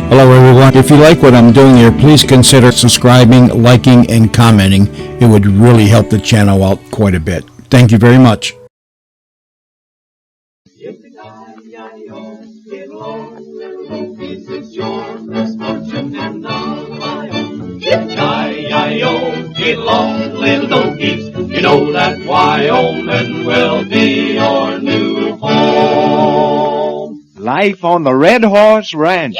Hello everyone. If you like what I'm doing here, please consider subscribing, liking, and commenting. It would really help the channel out quite a bit. Thank you very much. Yippee-ki-yi-yo, get along, little donkeys. You know that Wyoming will be your new home. Life on the Red Horse Ranch.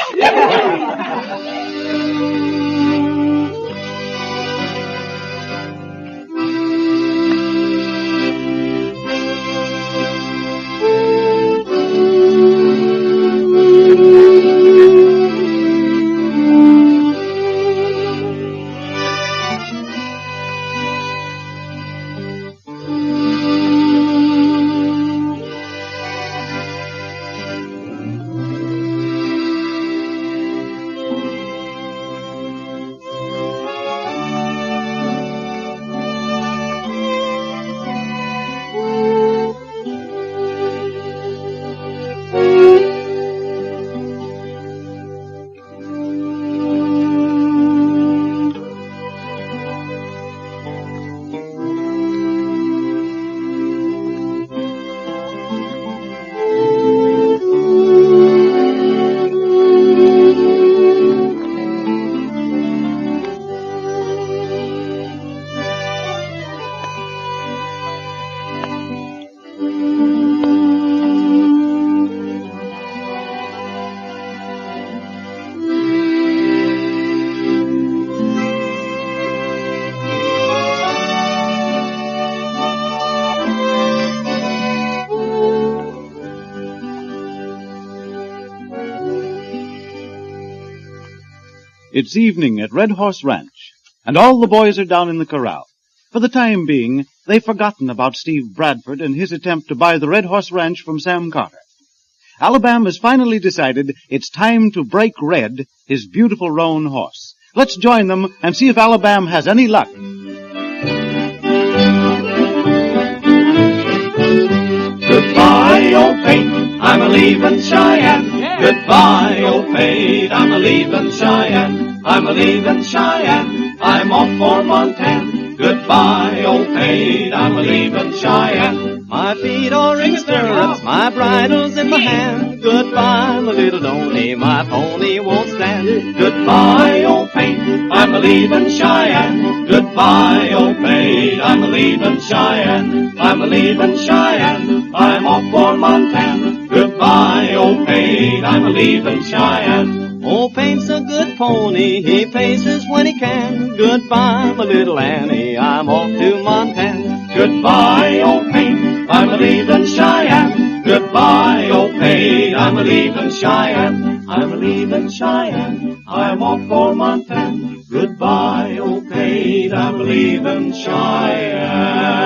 It's evening at Red Horse Ranch, and all the boys are down in the corral. For the time being, they've forgotten about Steve Bradford and his attempt to buy the Red Horse Ranch from Sam Carter. Alabama has finally decided it's time to break Red, his beautiful roan horse. Let's join them and see if Alabama has any luck. Goodbye, old fate, I'm a-leavin' Cheyenne. Goodbye, old fate, I'm a-leavin' Cheyenne. I'm a-leavin' Cheyenne, I'm off for Montana. Goodbye, old fate, I'm a-leavin' Cheyenne. My feet are in stirrups, my bridle's in my hand. Goodbye, my little donny, my pony won't stand. Goodbye, old fate, I'm a-leavin' Cheyenne. Goodbye, old fate, I'm a-leavin' Cheyenne. I'm a-leavin' Cheyenne, I'm off for Montana. Goodbye, old fate, I'm a-leavin' Cheyenne. Old Paint's a good pony, he paces when he can. Goodbye, my little Annie, I'm off to Montana. Goodbye, old Paint, I'm a-leavin' Cheyenne. Goodbye, old Paint, I'm a-leavin' Cheyenne. I'm a-leavin' Cheyenne, I'm off for Montana. Goodbye, old Paint, I'm a-leavin' Cheyenne.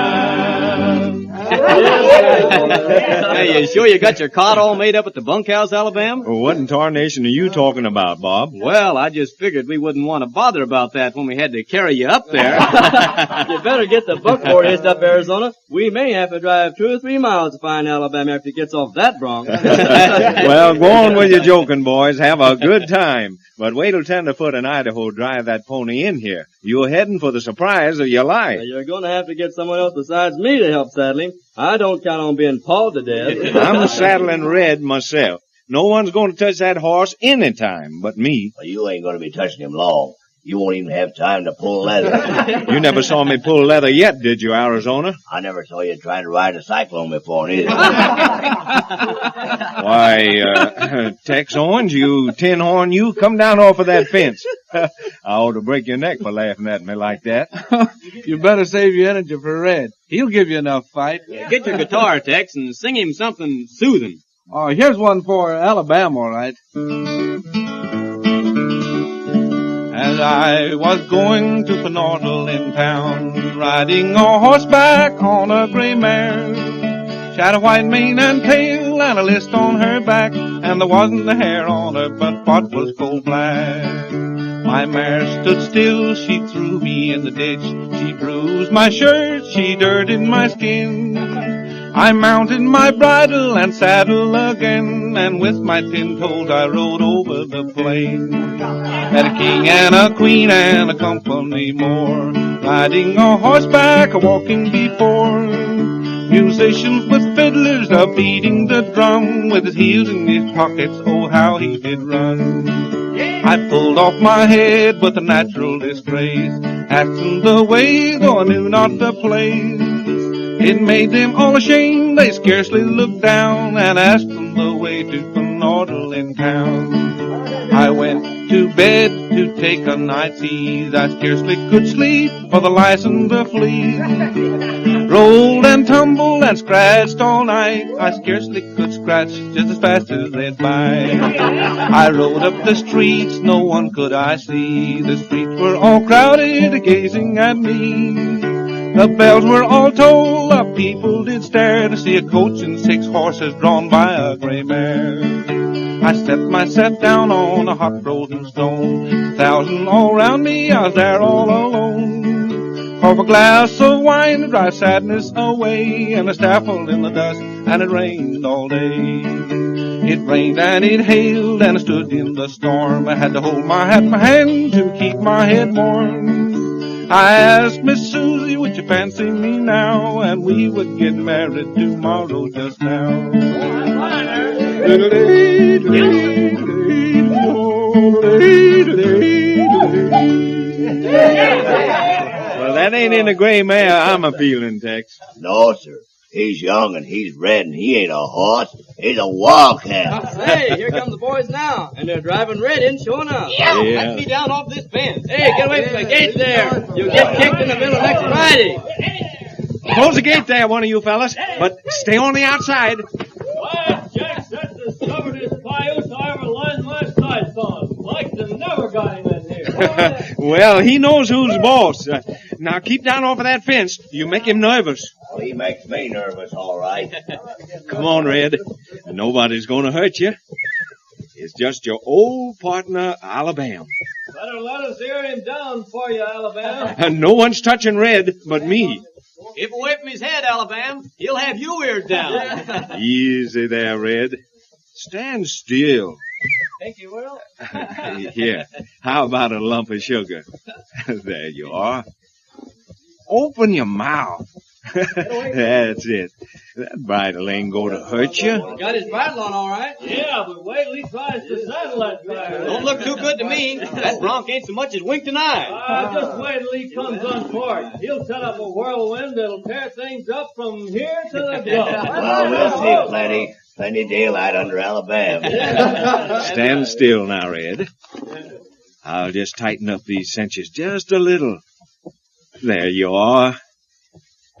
Hey, you sure you got your cot all made up at the bunkhouse, Alabama? Well, what in tarnation are you talking about, Bob? Well, I just figured we wouldn't want to bother about that when we had to carry you up there. You better get the buckboard hitched up, Arizona. We may have to drive 2 or 3 miles to find Alabama after he gets off that bronc. Well, go on with your joking, boys. Have a good time. But wait till Tenderfoot and Idaho drive that pony in here. You're heading for the surprise of your life. You're going to have to get someone else besides me to help saddle him. I don't count on being pawed to death. I'm saddling Red myself. No one's going to touch that horse any time but me. Well, you ain't going to be touching him long. You won't even have time to pull leather. You never saw me pull leather yet, did you, Arizona? I never saw you trying to ride a cyclone before, neither. Why, Tex Orange, you tin horn, you come down off of that fence. I ought to break your neck for laughing at me like that. You better save your energy for Red. He'll give you enough fight. Get your guitar, Tex, and sing him something soothing. Oh, here's one for Alabama, all right. As I was going to Penortal in town, riding a horseback on a gray mare. She had a white mane and tail and a list on her back, and there wasn't a hair on her but what was coal black. My mare stood still, she threw me in the ditch. She bruised my shirt, she dirtied my skin. I mounted my bridle and saddle again, and with my 10 toes I rode over the plain. Had a king and a queen and a company more, riding on horseback, a walking before. Musicians with fiddlers a beating the drum, with his heels in his pockets, oh how he did run. I pulled off my head with a natural disgrace, asking the way, though I knew not the place. It made them all ashamed, they scarcely looked down, and asked them the way to Penordle in town. I went to bed to take a night's ease, I scarcely could sleep for the lice and the fleas. Rolled and tumbled and scratched all night, I scarcely could scratch just as fast as they'd bite. I rode up the streets, no one could I see, the streets were all crowded gazing at me. The bells were all tolled, the people did stare to see a coach and 6 horses drawn by a gray mare. I set myself down on a hot frozen stone, 1,000 all round me, I was there all alone. Half a glass of wine to drive sadness away, and a staffel in the dust, and it rained all day. It rained and it hailed, and I stood in the storm. I had to hold my hat in my hand to keep my head warm. I asked Miss Susie, would you fancy me now? And we would get married tomorrow just now. Well, that ain't in the gray mare I'm a-feeling, Tex. No, sir. He's young and he's red and he ain't a horse. He's a wildcat. Hey, here come the boys now, and they're driving red in, sure enough. Yeah. Let me down off this fence. Hey, get away from the gate there. You'll get kicked in the middle next Friday. Close the gate there, one of you fellas, but stay on the outside. Why, Jack, that's the stubbornest cayuse I ever lined my sights on. Like to never got him in here. Well, he knows who's boss. Now keep down off of that fence. You make him nervous. Well, he makes me nervous, all right. Come on, Red. Nobody's going to hurt you. It's just your old partner, Alabama. Better let us hear him down for you, Alabama. And no one's touching Red but me. Keep away from his head, Alabama. He'll have you eared down. Easy there, Red. Stand still. Think you will? Here, how about a lump of sugar? There you are. Open your mouth. That's it. That bridle ain't going to hurt you. Got his bridle on all right. Yeah, but wait till he tries to saddle that fire. Don't look too good to me. That bronc ain't so much as winked an eye. Just wait till he comes uncorked. He'll set up a whirlwind that'll tear things up from here to the Gulf. Well, we'll see plenty daylight under Alabama. Stand still now, Red. I'll just tighten up these cinches just a little. There you are.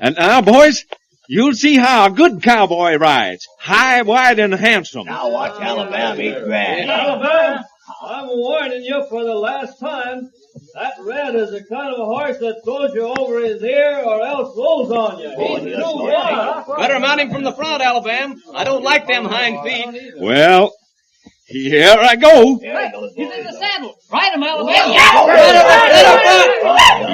And now, boys, you'll see how a good cowboy rides. High, wide, and handsome. Now watch Alabama eat grass. Alabama, I'm warning you for the last time. That Red is the kind of a horse that throws you over his ear or else rolls on you. He's too wild. Better mount him from the front, Alabama. I don't like them hind feet. Well, here I go. There he goes. He's in the saddle. Ride him, Alabama.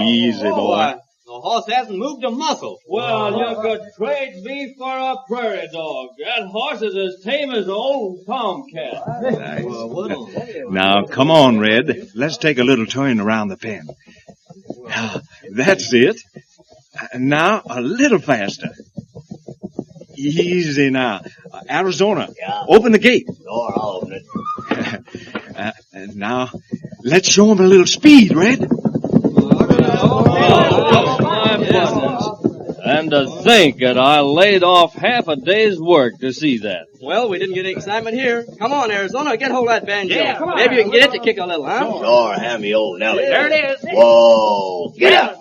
Easy, boy. The horse hasn't moved a muscle. Well, you could trade me for a prairie dog. That horse is as tame as an old tomcat. Nice. Now, come on, Red. Let's take a little turn around the pen. Now, that's it. Now, a little faster. Easy now. Arizona, Yeah. open the gate. Sure, I'll open it. And now, let's show him a little speed, Red. My business. And to think that I laid off half a day's work to see that. Well, we didn't get any excitement here. Come on, Arizona, get hold of that banjo. Yeah, come on. Maybe you can get it to kick a little, huh? Sure, hand me old Nellie. There it is. Whoa, get up.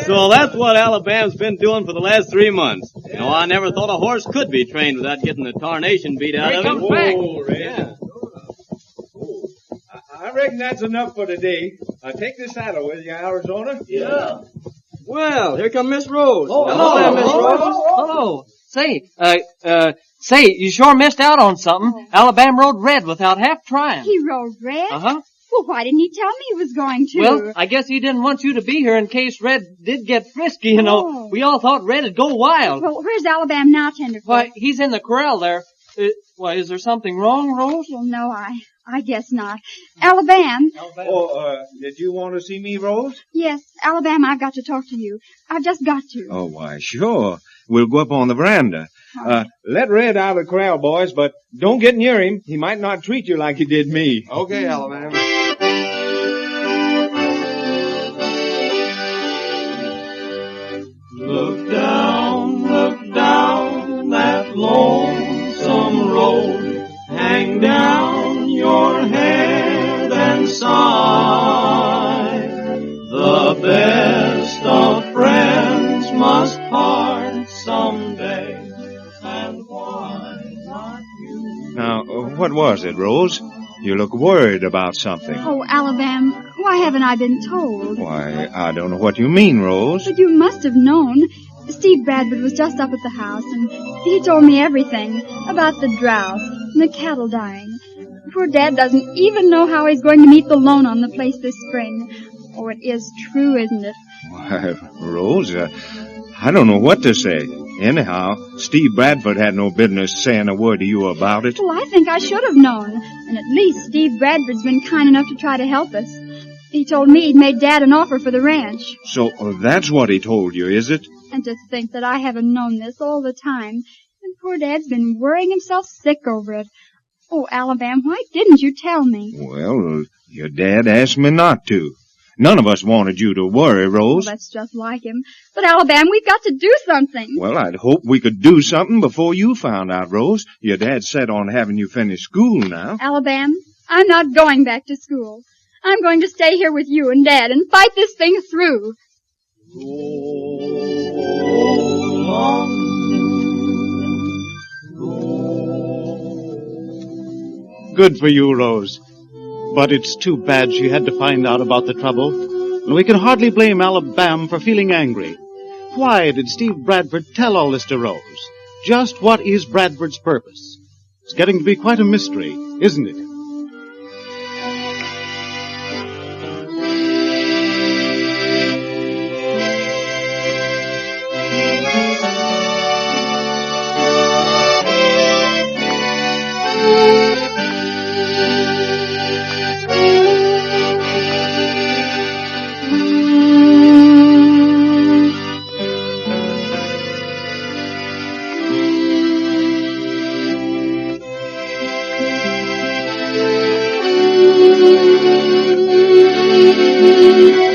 So that's what Alabama's been doing for the last 3 months. You know, I never thought a horse could be trained without getting the tarnation beat out of him. Yeah. I reckon that's enough for today. Take the saddle with you, Arizona. Yeah. Well, here come Miss Rose. Hello, Miss Rose. Hello. Say, you sure missed out on something. Alabama rode red without half trying. He rode red? Uh-huh. Well, why didn't he tell me he was going to? Well, I guess he didn't want you to be here in case Red did get frisky, you know. Oh. We all thought Red'd go wild. Well, where's Alabama now, Tenderfoot? Why, he's in the corral there. Is there something wrong, Rose? Well, no, I guess not. Alabama. Did you want to see me, Rose? Yes, Alabama, I've got to talk to you. I've just got to. Oh, why, sure. We'll go up on the veranda. Let Red out of the corral, boys, but don't get near him. He might not treat you like he did me. Okay, Alabama. Look down that lonesome road. Hang down your head and sigh. The best of friends must part someday. And why not you? Now, what was it, Rose? You look worried about something. Oh, Alabama, why haven't I been told? Why, I don't know what you mean, Rose. But you must have known. Steve Bradford was just up at the house, and he told me everything about the drought and the cattle dying. Poor Dad doesn't even know how he's going to meet the loan on the place this spring. Oh, it is true, isn't it? Why, Rose, I don't know what to say. Anyhow, Steve Bradford had no business saying a word to you about it. Well, I think I should have known. And at least Steve Bradford's been kind enough to try to help us. He told me he'd made Dad an offer for the ranch. So that's what he told you, is it? And to think that I haven't known this all the time. And poor Dad's been worrying himself sick over it. Oh, Alabama, why didn't you tell me? Well, your dad asked me not to. None of us wanted you to worry, Rose. Well, that's just like him. But, Alabama, we've got to do something. Well, I'd hope we could do something before you found out, Rose. Your dad's set on having you finish school now. Alabama, I'm not going back to school. I'm going to stay here with you and Dad and fight this thing through. Good for you, Rose. But it's too bad she had to find out about the trouble. And we can hardly blame Alabama for feeling angry. Why did Steve Bradford tell all this to Rose? Just what is Bradford's purpose? It's getting to be quite a mystery, isn't it? Thank you.